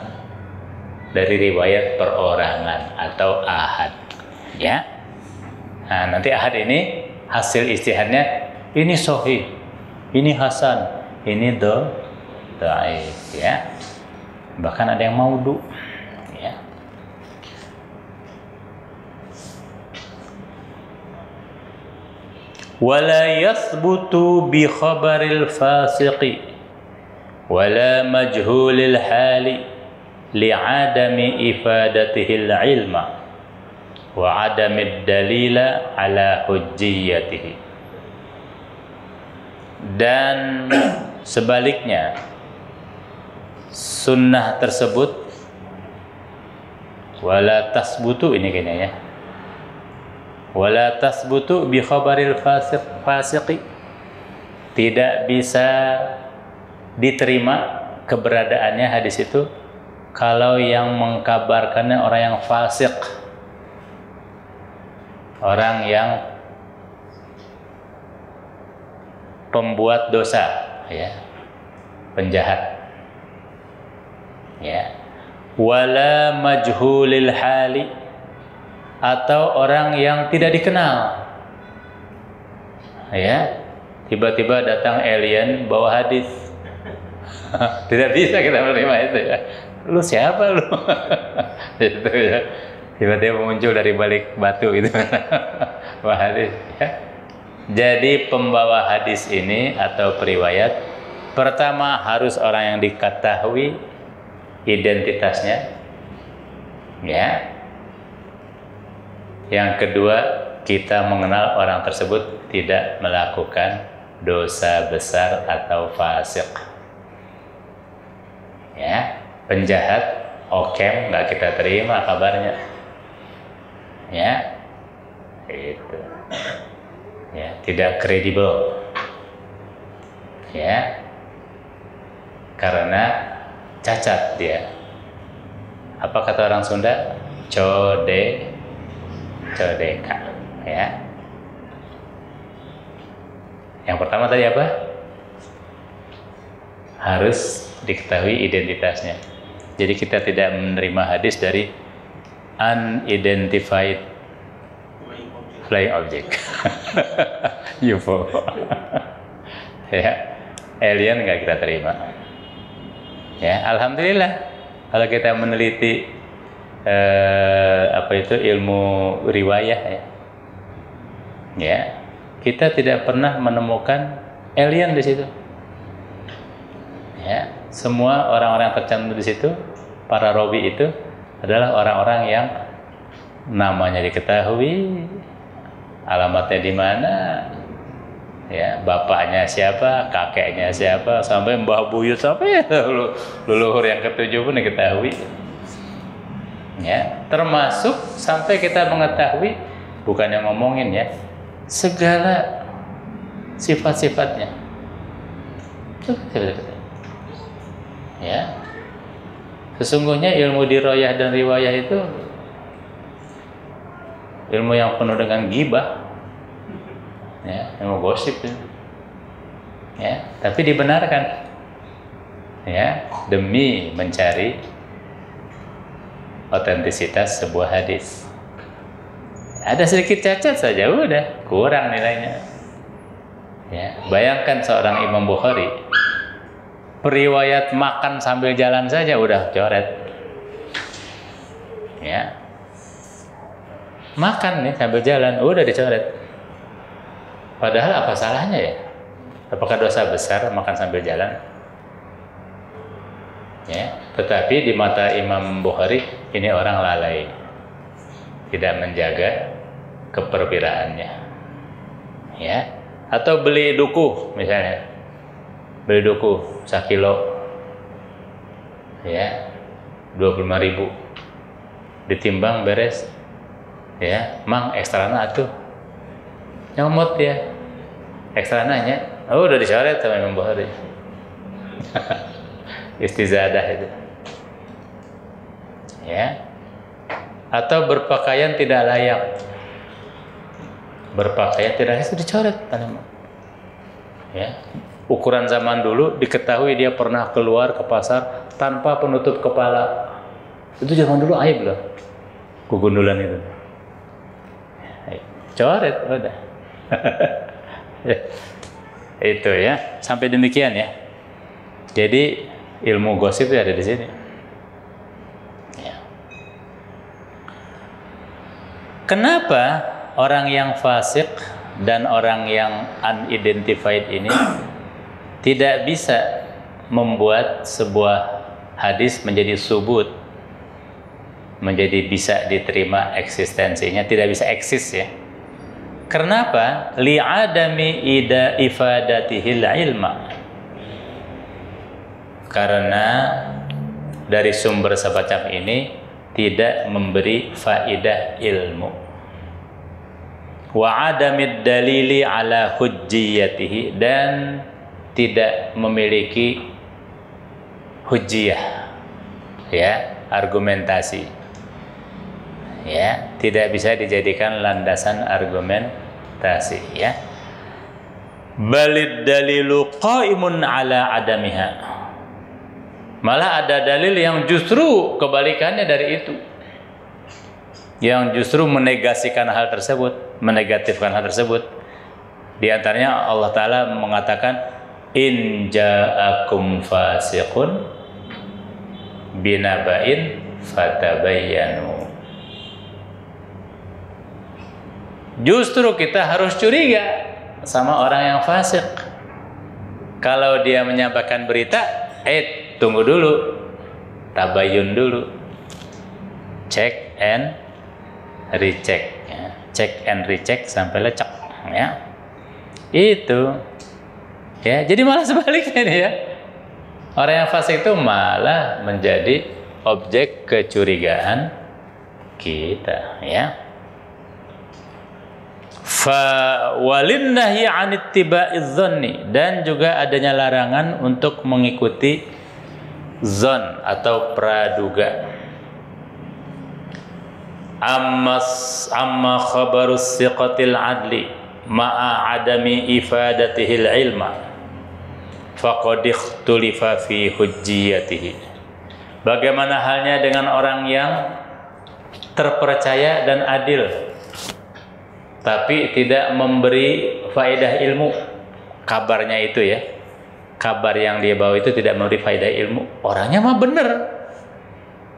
dari riwayat perorangan atau ahad, ya. Nah, nanti ahad ini hasil ijtihadnya, ini sahih, ini hasan, ini dhaif, ya. Bahkan ada yang maudhu, ya. Wala yathbutu bi khabaril fasiqi wala majhulil hali li'adami ifadatihil ilma wa adamid dalila ala hujjiyatihi. Dan sebaliknya, sunnah tersebut wala tasbutu, ini kayaknya ya, wala tasbutu bi khabaril fasiqi, tidak bisa diterima keberadaannya hadis itu kalau yang mengkabarkannya orang yang fasik, orang yang pembuat dosa, ya, penjahat, ya. Wala majhulil hali, atau orang yang tidak dikenal, ya. Tiba-tiba datang alien bawa hadis. Tidak bisa kita menerima itu, ya. Lu siapa lu? Itu, ya. Tiba-tiba muncul dari balik batu gitu. Bawa hadis, ya. Jadi pembawa hadis ini atau periwayat, pertama harus orang yang diketahui identitasnya, ya. Yang kedua, kita mengenal orang tersebut tidak melakukan dosa besar atau fasik, ya. Penjahat, okem, nggak kita terima kabarnya, ya. Itu, ya, tidak kredibel, ya, karena cacat dia. Apa kata orang Sunda? Codeka, ya. Yang pertama tadi apa? Harus diketahui identitasnya. Jadi kita tidak menerima hadis dari unidentified flying object. UFO. Ya, alien nggak kita terima. Ya, alhamdulillah kalau kita meneliti ilmu riwayah, ya. Ya, kita tidak pernah menemukan alien di situ. Ya, semua orang-orang yang tercantum di situ, para rawi itu adalah orang-orang yang namanya diketahui, alamatnya di mana, ya, bapaknya siapa, kakeknya siapa, sampai mbah buyut, sampai leluhur yang ketujuh pun diketahui. Ya, termasuk sampai kita mengetahui, bukan yang ngomongin, ya, segala sifat-sifatnya. Ya. Sesungguhnya ilmu dirayah dan riwayah itu ilmu yang penuh dengan ghibah. Ya, ilmu gosip itu. Ya, tapi dibenarkan. Ya, demi mencari otentisitas sebuah hadis. Ada sedikit cacat saja udah kurang nilainya. Ya, bayangkan seorang Imam Bukhari periwayat makan sambil jalan saja udah coret. Ya. Makan nih sambil jalan udah dicoret. Padahal apa salahnya ya? Apakah dosa besar makan sambil jalan? Ya, tetapi di mata Imam Bukhari ini orang lalai. Tidak menjaga keperwiraannya. Ya. Atau beli duku misalnya, beli duku 1 kilo, ya 25.000, ditimbang beres, ya mang ekstrana atuh, nyomot dia, ekstrananya, oh udah dicoret sama Imam Bukhari, istizadah itu, ya, atau berpakaian tidak layak. Berpakaian tidak itu dicoret, ya. Ukuran zaman dulu diketahui dia pernah keluar ke pasar tanpa penutup kepala. Itu zaman dulu aib loh, kegundulan itu. Coret udah. Itu ya, sampai demikian ya. Jadi ilmu gosip itu ada di sini. Ya. Kenapa orang yang fasik dan orang yang unidentified ini tidak bisa membuat sebuah hadis menjadi subut, menjadi bisa diterima eksistensinya, tidak bisa eksis ya. Kenapa? Li'adami ifadatihil ilma. Karena dari sumber semacam ini tidak memberi faidah ilmu. Wa adamid dalili ala hujjiyatihi, dan tidak memiliki hujjiyah, ya, argumentasi, ya, tidak bisa dijadikan landasan argumentasi, ya. Balid dalilu qaimun ala adamiha, malah ada dalil yang justru kebalikannya dari itu, yang justru menegasikan hal tersebut, menegatifkan hal tersebut. Di antaranya Allah Ta'ala mengatakan in ja'akum fasiqun binaba'in fatabayyanu. Justru kita harus curiga sama orang yang fasik. Kalau dia menyampaikan berita, tunggu dulu, tabayyun dulu, check and recheck, ya. Check and recheck sampai lecek, ya. Itu, ya. Jadi malah sebaliknya nih ya. Orang yang fasik itu malah menjadi objek kecurigaan kita, ya. Fa walinnahi 'an ittiba'iz dhanni, dan juga adanya larangan untuk mengikuti zon atau praduga. Amma khabarus siqatil adli ma'a adami ifadatihil ilma faqad ikhtulifa fi hujjiyatihi. Bagaimana halnya dengan orang yang terpercaya dan adil tapi tidak memberi faedah ilmu? Kabarnya itu ya, kabar yang dia bawa itu tidak memberi faedah ilmu. Orangnya mah benar,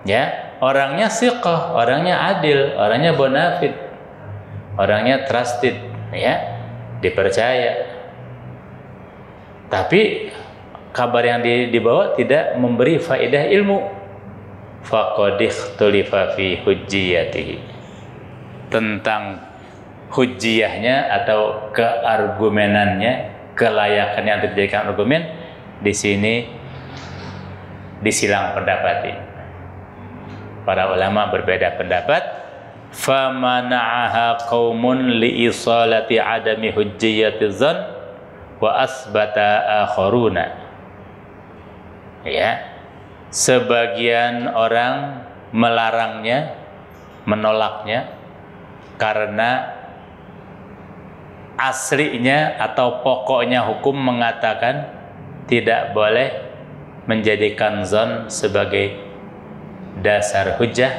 ya, orangnya siqah, orangnya adil, orangnya bonafid, orangnya trusted, ya, dipercaya. Tapi kabar yang dibawa tidak memberi faedah ilmu. Faqad ikhtulifa fi hujjiyatihi, tentang hujjiyahnya atau keargumenannya, kelayakannya untuk dijadikan argumen, di sini disilang pendapat. Para ulama berbeda pendapat famana'aha qaumun liisalati adami hujjiyati dzan wa asbata akharuna. Ya, sebagian orang melarangnya, menolaknya karena aslinya atau pokoknya hukum mengatakan tidak boleh menjadikan dzan sebagai dasar hujjah,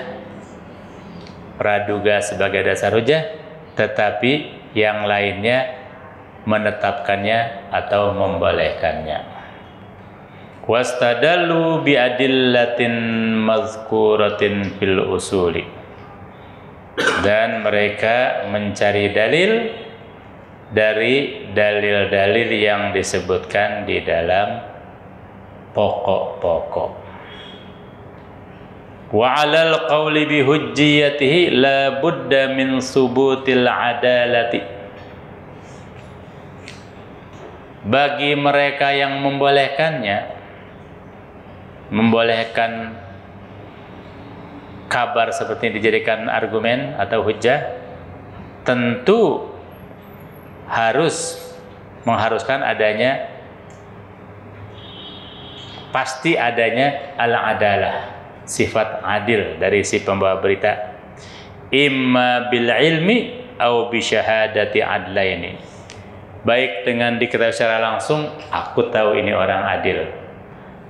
praduga sebagai dasar hujjah, tetapi yang lainnya menetapkannya atau membolehkannya. Wastadallu bi adillatin mazkuratin fil usuli, dan mereka mencari dalil dari dalil-dalil yang disebutkan di dalam pokok-pokok. Wa 'alal qawli bi hujjiyatihi la budda min subutil adalati. Bagi mereka yang membolehkannya, membolehkan kabar seperti ini dijadikan argumen atau hujjah, tentu harus mengharuskan adanya, pasti adanya al-adalah, sifat adil dari si pembawa berita, imma bil ilmi au bi syahadati adlaini, baik dengan diketahui secara langsung aku tahu ini orang adil,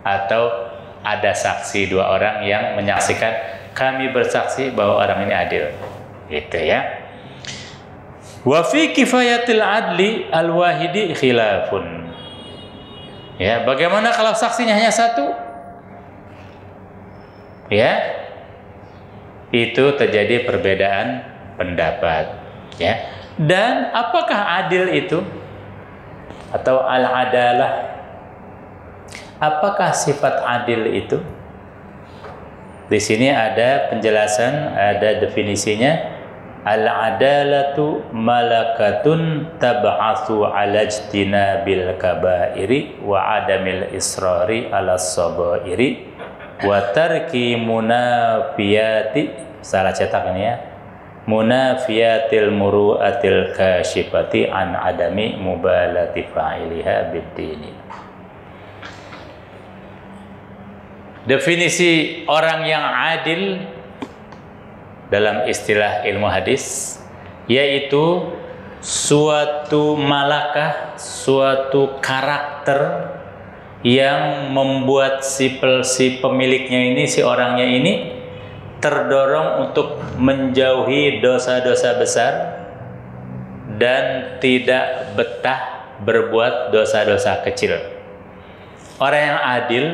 atau ada saksi dua orang yang menyaksikan kami bersaksi bahwa orang ini adil, gitu ya. Wa fi kifayatil adli al-wahidi khilafun. Ya, bagaimana kalau saksinya hanya satu? Ya, itu terjadi perbedaan pendapat, ya. Dan apakah adil itu atau al-adalah? Apakah sifat adil itu? Di sini ada penjelasan, ada definisinya. Al-adalatu malakatun tab'atsu 'ala ijtinabil kaba'iri wa 'adamil israri 'ala sabairi wa tarki munafiyati, salah cetak ini ya, munafiyatil muru'atil kasyifati an adami mubalati fa'iliha bid-dini. Definisi orang yang adil dalam istilah ilmu hadis yaitu suatu malakah, suatu karakter yang membuat si pemiliknya ini, si orangnya ini terdorong untuk menjauhi dosa-dosa besar dan tidak betah berbuat dosa-dosa kecil. Orang yang adil,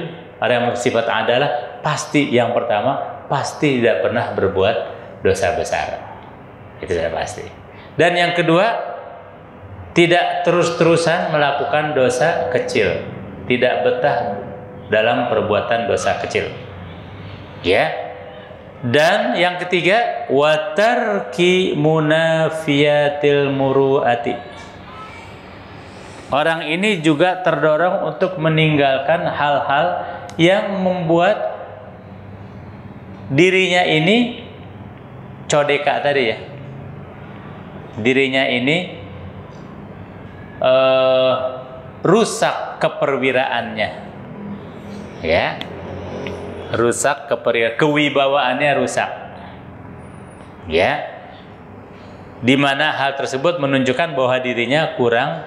orang yang bersifat adalah pasti yang pertama pasti tidak pernah berbuat dosa besar, itu sudah pasti. Dan yang kedua, tidak terus-terusan melakukan dosa kecil, tidak betah dalam perbuatan dosa kecil, ya. Dan yang ketiga, watarki munafiyatil muru'ati. Orang ini juga terdorong untuk meninggalkan hal-hal yang membuat dirinya ini codeka tadi ya, dirinya ini rusak keperwiraannya, ya, rusak kewibawaannya rusak, ya, dimana hal tersebut menunjukkan bahwa dirinya kurang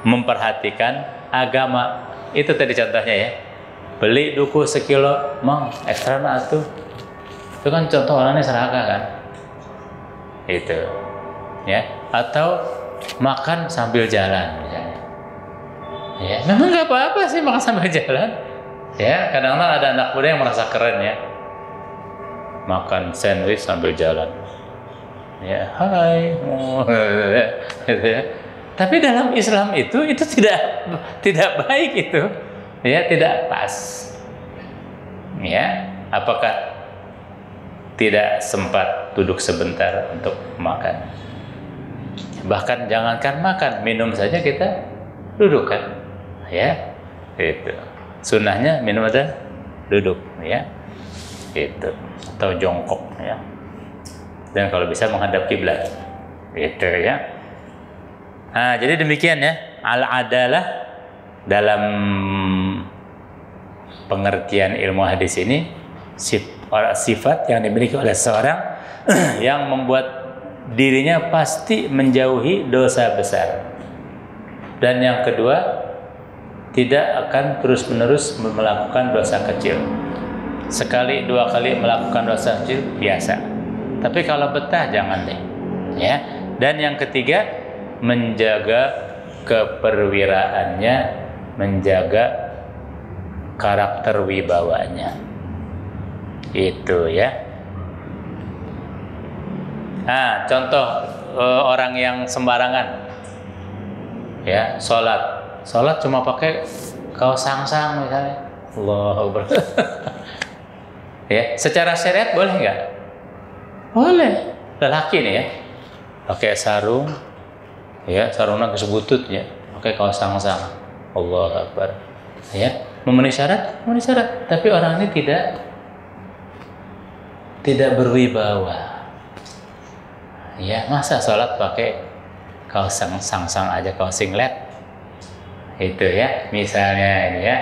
memperhatikan agama. Itu tadi contohnya ya, beli duku sekilo, mang ekstra na atuh. Itu kan contoh orangnya serakah kan, itu, ya. Atau makan sambil jalan, misalnya. Ya, memang nggak apa-apa sih makan sambil jalan. Ya, kadang-kadang ada anak muda yang merasa keren ya, makan sandwich sambil jalan. Ya, hai, gitu ya. Tapi dalam Islam itu tidak baik itu, ya, tidak pas. Ya, apakah tidak sempat duduk sebentar untuk makan? Bahkan jangankan makan, minum saja kita duduk kan, ya, itu. Sunnahnya minum ada duduk, ya, itu, atau jongkok, ya. dan kalau bisa menghadap kiblat. Gitu ya. Nah, jadi demikian ya. Al-adalah dalam pengertian ilmu hadis ini sifat yang dimiliki oleh seorang yang membuat dirinya pasti menjauhi dosa besar. Dan yang kedua, tidak akan terus-menerus melakukan dosa kecil. Sekali dua kali melakukan dosa kecil biasa. Tapi kalau betah jangan deh. Ya. Dan yang ketiga, menjaga keperwiraannya, menjaga karakter wibawanya. Itu ya. Nah, contoh orang yang sembarangan. Ya, sholat cuma pakai kaos sangsang misalnya. Allahu Akbar. Ya, secara syariat boleh nggak? Boleh. Lelaki nih ya, pakai sarung, ya sarungnya kesebutut ya, pakai kaos sangsang. Allahu Akbar. Ya, memenuhi syarat, Tapi orang ini tidak berwibawa. Ya, masa sholat pakai kaos sangsang aja, kaos singlet? Itu ya, misalnya ini ya.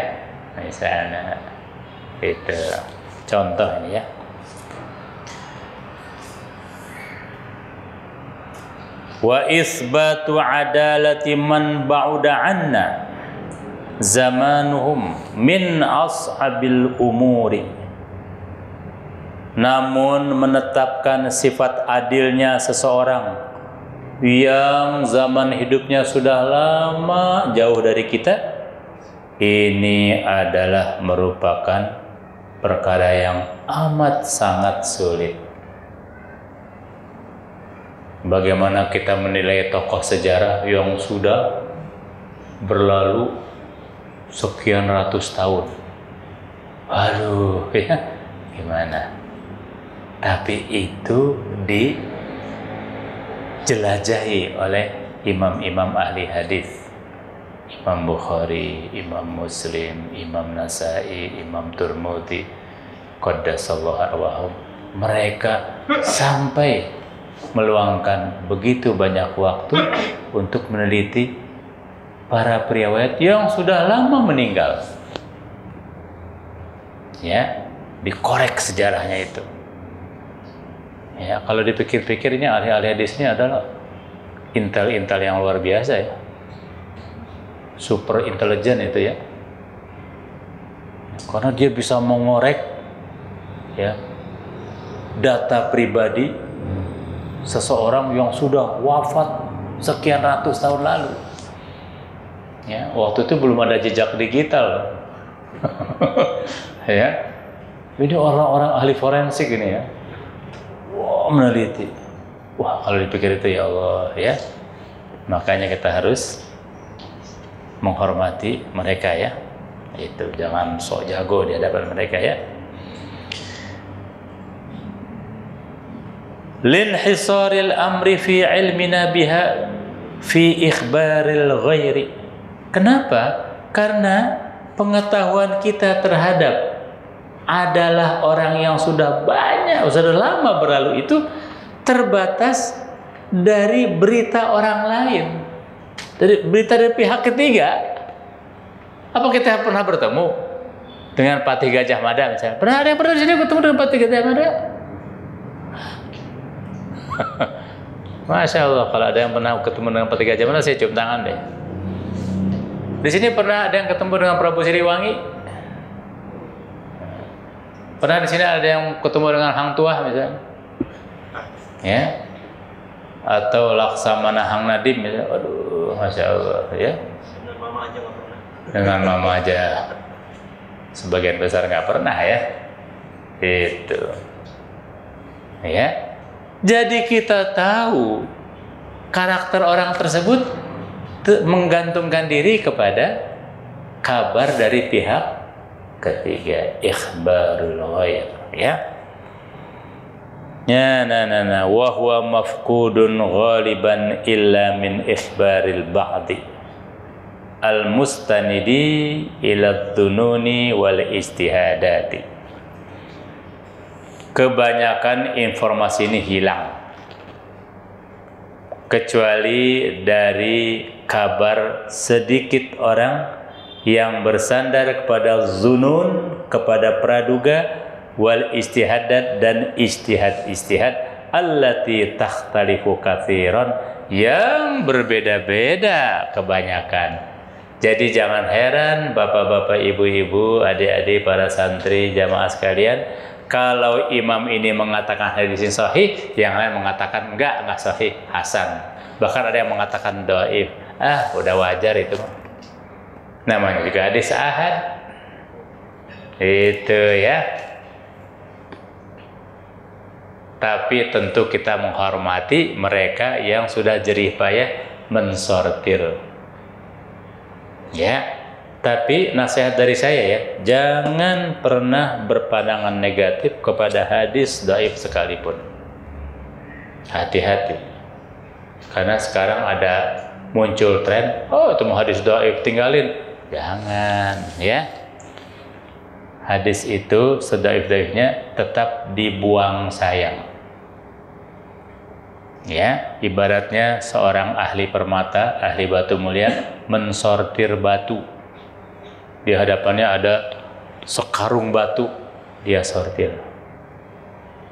Misalnya itu contoh ini ya. Wa isbatu adalati man ba'uda anna zamanuhum min ashabil umuri. Namun menetapkan sifat adilnya seseorang yang zaman hidupnya sudah lama jauh dari kita, ini adalah merupakan perkara yang amat sangat sulit. Bagaimana kita menilai tokoh sejarah yang sudah berlalu sekian ratus tahun? Aduh, ya gimana? Tapi itu dijelajahi oleh imam-imam ahli hadis, Imam Bukhari, Imam Muslim, Imam Nasai, Imam Tirmidzi, qaddasallahu arwahum. Mereka sampai meluangkan begitu banyak waktu untuk meneliti para periwayat yang sudah lama meninggal. Ya, dikorek sejarahnya itu. Ya, kalau dipikir-pikirnya ahli-ahli hadis ini adalah intel-intel yang luar biasa ya. Super intelijen itu ya. Karena dia bisa mengorek ya data pribadi seseorang yang sudah wafat sekian ratus tahun lalu. Ya, waktu itu belum ada jejak digital. Ya. Ini orang-orang ahli forensik ini ya. Wah, meneliti. Wah, kalau dipikir itu ya Allah ya. Makanya kita harus menghormati mereka ya. Itu jangan sok jago di hadapan mereka ya. Linhisaril amri fi ilmina biha fi ikhbaril ghairi. Kenapa? Karena pengetahuan kita terhadap adalah orang yang sudah banyak, sudah lama berlalu itu terbatas dari berita orang lain, dari berita dari pihak ketiga. Apa kita pernah bertemu dengan Patih Gajah Mada misalnya? Pernah ada yang pernah di sini bertemu dengan Patih Gajah Mada? Masya Allah, kalau ada yang pernah ketemu dengan Patih Gajah Mada, saya cium tangan deh. Di sini pernah ada yang ketemu dengan Prabu Siliwangi? Pernah di sini ada yang ketemu dengan Hang Tuah misalnya? Ya? Atau Laksamana Hang Nadim misalnya? Aduh, Masya Allah ya. Dengan Mama aja nggak pernah. Dengan Mama aja sebagian besar nggak pernah ya. Itu ya. Jadi kita tahu karakter orang tersebut menggantungkan diri kepada kabar dari pihak ketiga, ikhbarul ghair ya. Wa huwa mafqudun ghaliban illa min ikhbaril ba'di al-mustanidi ila dhununi wal istihadati. kebanyakan informasi ini hilang, kecuali dari kabar sedikit orang yang bersandar kepada zunun, kepada praduga, wal istihadat dan istihad allati takhtalifu katsiran, yang berbeda-beda kebanyakan. Jadi jangan heran bapak-bapak, ibu-ibu, adik-adik, para santri, jamaah sekalian, kalau imam ini mengatakan hadis ini sahih, yang lain mengatakan enggak sahih, hasan. Bahkan ada yang mengatakan dhaif. Udah wajar itu. Namanya juga hadis ahad. Itu ya. Tapi tentu kita menghormati mereka yang sudah jerih payah mensortir. Ya, tapi nasihat dari saya ya, jangan pernah berpandangan negatif kepada hadis dhaif sekalipun. Hati-hati. Karena sekarang ada muncul tren, itu mau hadis dhaif tinggalin. Jangan, ya. Hadis itu sedaif-daifnya tetap dibuang sayang. Ya, ibaratnya seorang ahli permata, ahli batu mulia mensortir batu. Di hadapannya ada sekarung batu, dia sortir.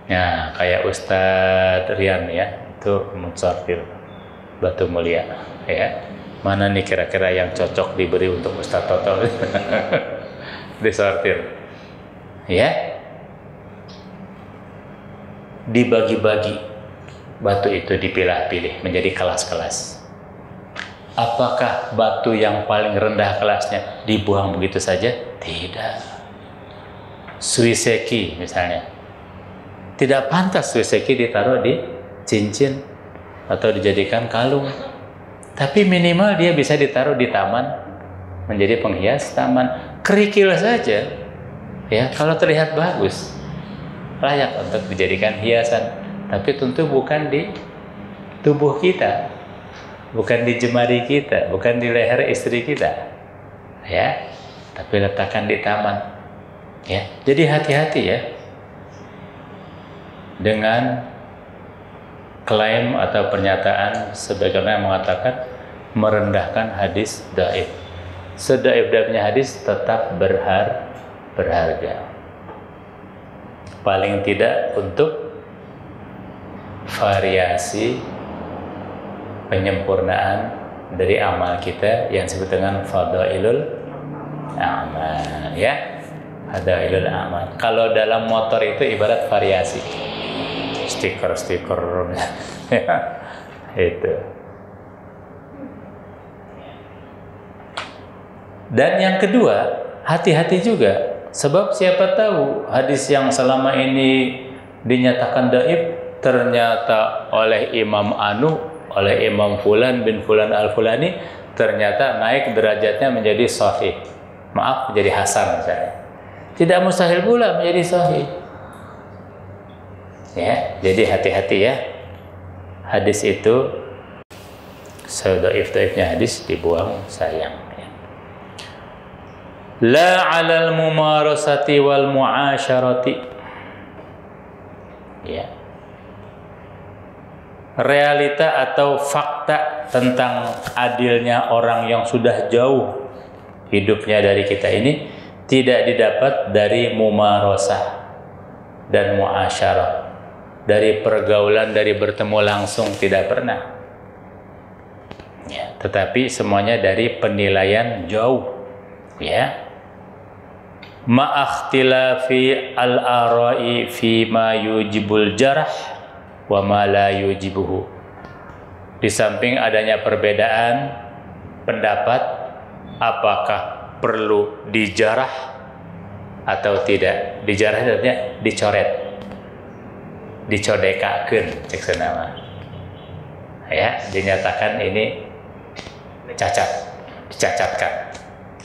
Nah, kayak Ustadz Rian ya, itu mensortir batu mulia. Ya, mana nih kira-kira yang cocok diberi untuk Ustadz Toto? Disortir. Ya, dibagi-bagi. Batu itu dipilah-pilih menjadi kelas-kelas. Apakah batu yang paling rendah kelasnya dibuang begitu saja? Tidak. Suiseki misalnya, tidak pantas suiseki ditaruh di cincin atau dijadikan kalung. Tapi minimal dia bisa ditaruh di taman, menjadi penghias taman. Kerikil saja, ya, kalau terlihat bagus, layak untuk dijadikan hiasan. Tapi tentu bukan di tubuh kita, bukan di jemari kita, bukan di leher istri kita, ya. Tapi letakkan di taman, ya. Jadi hati-hati ya dengan klaim atau pernyataan sebagaimana yang mengatakan merendahkan hadis dhaif. Sedaif-daifnya hadis tetap berharga. Paling tidak untuk variasi penyempurnaan dari amal kita yang disebut dengan fadailul amal, ya. Fadailul amal. Kalau dalam motor itu ibarat variasi. Stiker ya. Itu. Dan yang kedua, hati-hati juga, sebab siapa tahu hadis yang selama ini dinyatakan dhaif ternyata oleh Imam Anu, oleh Imam Fulan bin Fulan al-Fulani, ternyata naik derajatnya menjadi sahih. Maaf, menjadi hasan misalnya. Tidak mustahil pula menjadi sahih. Ya, jadi hati-hati ya. Hadis itu sedaif-daifnya hadis dibuang sayang. Ya. La 'alal mumarasati wal mu'asyarati. Ya. Realita atau fakta tentang adilnya orang yang sudah jauh hidupnya dari kita ini tidak didapat dari mumarasah dan muasyarah, dari pergaulan, dari bertemu langsung, tidak pernah. Ya, tetapi semuanya dari penilaian jauh, ya. Ma'akhtilafi al-ara'i fi ma yujibul jarah wa ma la yujibuhu. Di samping adanya perbedaan pendapat, apakah perlu dijarah atau tidak. Dijarah artinya dicoret, dicodekakeun cek senama. Ya, dinyatakan ini cacat, dicacatkan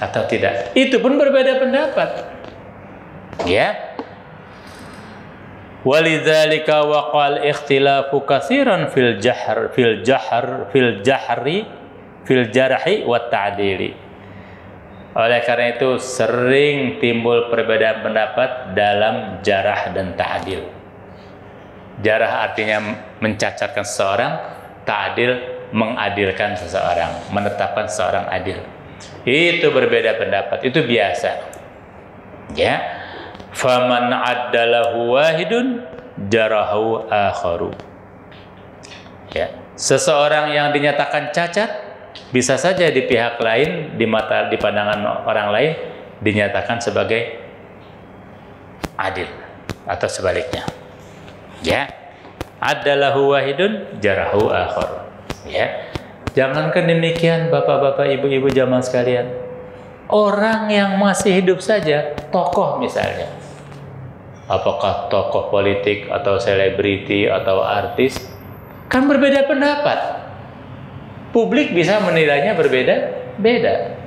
atau tidak. Itu pun berbeda pendapat. Ya. Walidzalika waqal ikhtilafu katsiran fil jarhi wa ta'dili. Oleh karena itu sering timbul perbedaan pendapat dalam jarah dan ta'dil. Jarah artinya mencacatkan seseorang, ta'dil mengadilkan seseorang, menetapkan seseorang adil. Itu berbeda pendapat, itu biasa. Ya. Faman addalahu wahidun jarahu akharu. Ya. Seseorang yang dinyatakan cacat bisa saja di pihak lain, di pandangan orang lain dinyatakan sebagai adil atau sebaliknya. Ya, adalahu wahidun jarahu akhar. Ya, jangankan demikian bapak-bapak, ibu-ibu jamaah sekalian, orang yang masih hidup saja, tokoh misalnya, apakah tokoh politik atau selebriti atau artis, kan berbeda pendapat. Publik bisa menilainya berbeda-beda,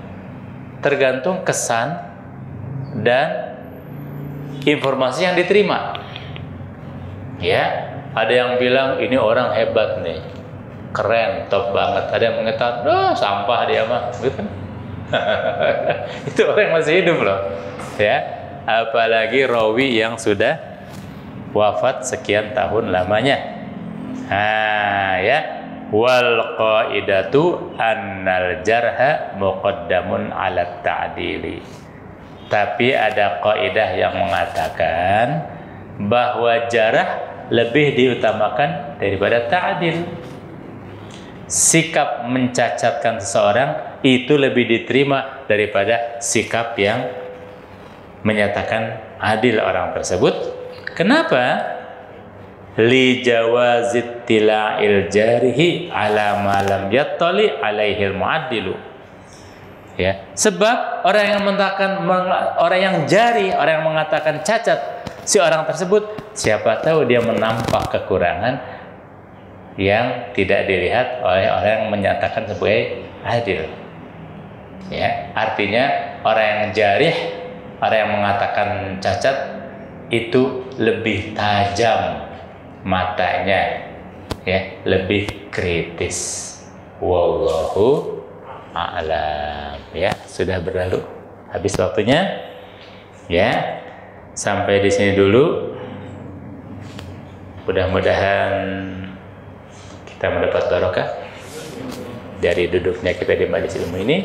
tergantung kesan dan informasi yang diterima. Ya, ada yang bilang ini orang hebat nih, keren, top banget. Ada yang mengatakan, sampah dia mah, gitu. Itu orang yang masih hidup loh. Ya, apalagi rawi yang sudah wafat sekian tahun lamanya. Ya, wal qaidatu annal jarha muqaddamun 'ala ta'dili. Tapi ada kaidah yang mengatakan bahwa jarah lebih diutamakan daripada ta'dil. Sikap mencacatkan seseorang itu lebih diterima daripada sikap yang menyatakan adil orang tersebut. Kenapa? Li jawazit tila'il jarihi ala ma lam yattali alaihil mu'addilu. Ya, sebab orang yang mengatakan cacat si orang tersebut, siapa tahu dia menampak kekurangan yang tidak dilihat oleh orang yang menyatakan sebagai adil. Ya, artinya orang yang jarih, orang yang mengatakan cacat itu lebih tajam matanya, ya, lebih kritis. Wallahu a'lam. Ya, sudah berlalu, habis waktunya. Ya. Sampai di sini dulu. Mudah-mudahan kita mendapat barokah dari duduknya kita di majelis ilmu ini,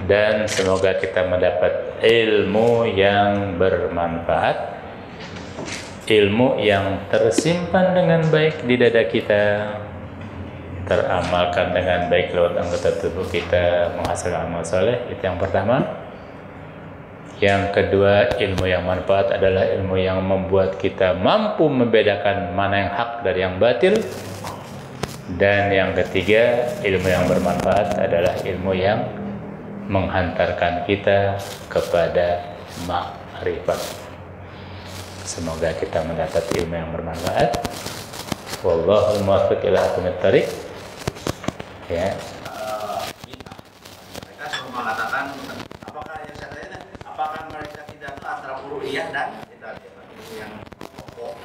dan semoga kita mendapat ilmu yang bermanfaat, ilmu yang tersimpan dengan baik di dada kita, teramalkan dengan baik lewat anggota tubuh kita, menghasilkan amal soleh. Itu yang pertama. Yang kedua, ilmu yang manfaat adalah ilmu yang membuat kita mampu membedakan mana yang hak dari yang batil. Dan yang ketiga, ilmu yang bermanfaat adalah ilmu yang menghantarkan kita kepada ma'rifat. Semoga kita mendapat ilmu yang bermanfaat. Wallahul muwaffiq ila aqwamit thoriq. Ya. Mereka selalu mengatakan, apakah mereka tidak tahu antara uluhiyah dan yang pokok,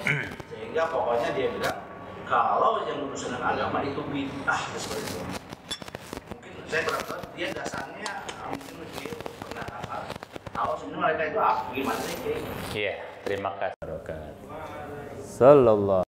sehingga pokoknya dia bilang kalau yang urusan agama itu bid'ah seperti itu. Mungkin saya berapa dia dasarnya mungkin lebih pernah apa? Kalau sebenarnya mereka itu gimana sih? Iya, terima kasih. Sallallahu